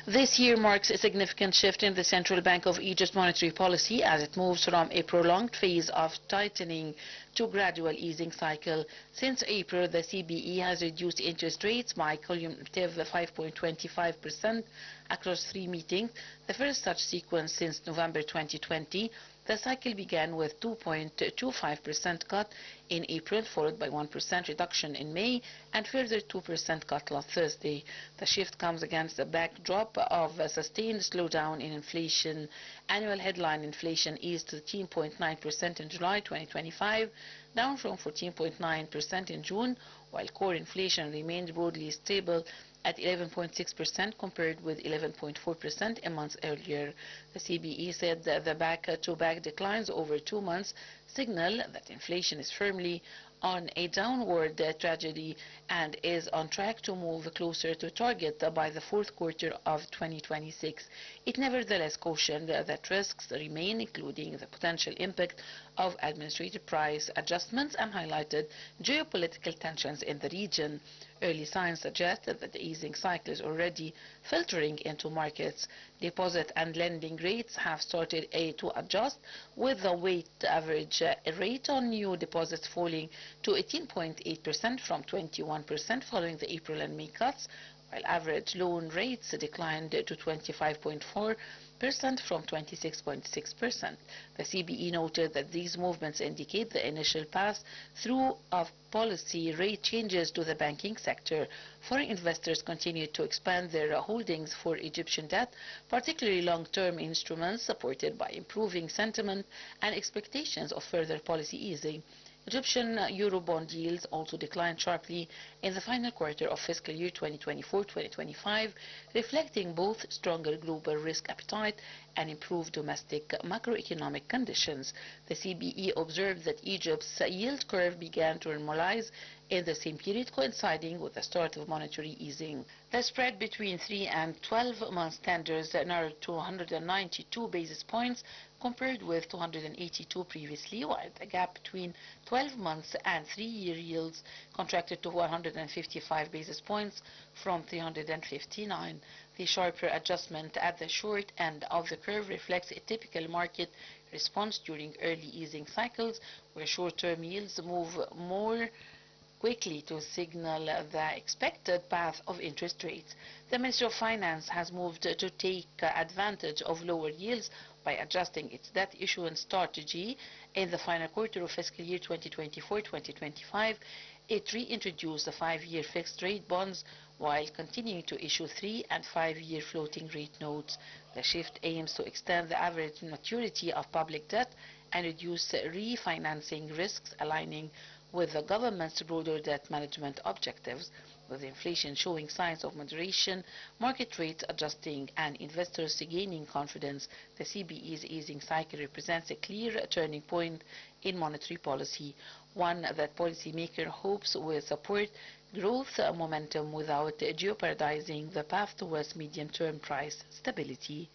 This year marks a significant shift in the Central Bank of Egypt's monetary policy as it moves from a prolonged phase of tightening to gradual easing cycle. Since April, the CBE has reduced interest rates by cumulative 5.25% across three meetings, the first such sequence since November 2020. The cycle began with 2.25% cut in April, followed by 1% reduction in May, and further 2% cut last Thursday. The shift comes against the backdrop of a sustained slowdown in inflation. Annual headline inflation eased to 13.9% in July 2025, down from 14.9% in June, while core inflation remained broadly stable at 11.6% compared with 11.4% a month earlier. The CBE said that the back-to-back declines over 2 months signal that inflation is firmly on a downward trajectory and is on track to move closer to target by the fourth quarter of 2026. It nevertheless cautioned that risks remain, including the potential impact of administrative price adjustments, and highlighted geopolitical tensions in the region. Early signs suggest that the easing cycle is already filtering into markets. Deposit and lending rates have started to adjust, with the weighted average rate on new deposits falling to 18.8% from 21% following the April and May cuts, while average loan rates declined to 25.4% from 26.6%. The CBE noted that these movements indicate the initial pass-through of policy rate changes to the banking sector. Foreign investors continued to expand their holdings for Egyptian debt, particularly long-term instruments supported by improving sentiment and expectations of further policy easing. Egyptian Eurobond yields also declined sharply in the final quarter of fiscal year 2024-2025, reflecting both stronger global risk appetite and improved domestic macroeconomic conditions. The CBE observed that Egypt's yield curve began to normalize in the same period, coinciding with the start of monetary easing. The spread between 3 and 12-month tenders narrowed to 192 basis points compared with 282 previously, while the gap between 12 months and 3-year yields contracted to 155 basis points from 359. The sharper adjustment at the short end of the curve reflects a typical market response during early easing cycles, where short-term yields move more quickly to signal the expected path of interest rates. The Ministry of Finance has moved to take advantage of lower yields by adjusting its debt issuance strategy. In the final quarter of fiscal year 2024-2025, it reintroduced the 5-year fixed-rate bonds while continuing to issue 3- and 5-year floating-rate notes. The shift aims to extend the average maturity of public debt and reduce refinancing risks, aligning with the government's broader debt management objectives. With inflation showing signs of moderation, market rates adjusting, and investors gaining confidence, the CBE's easing cycle represents a clear turning point in monetary policy, one that policymakers hopes will support growth momentum without jeopardizing the path towards medium-term price stability.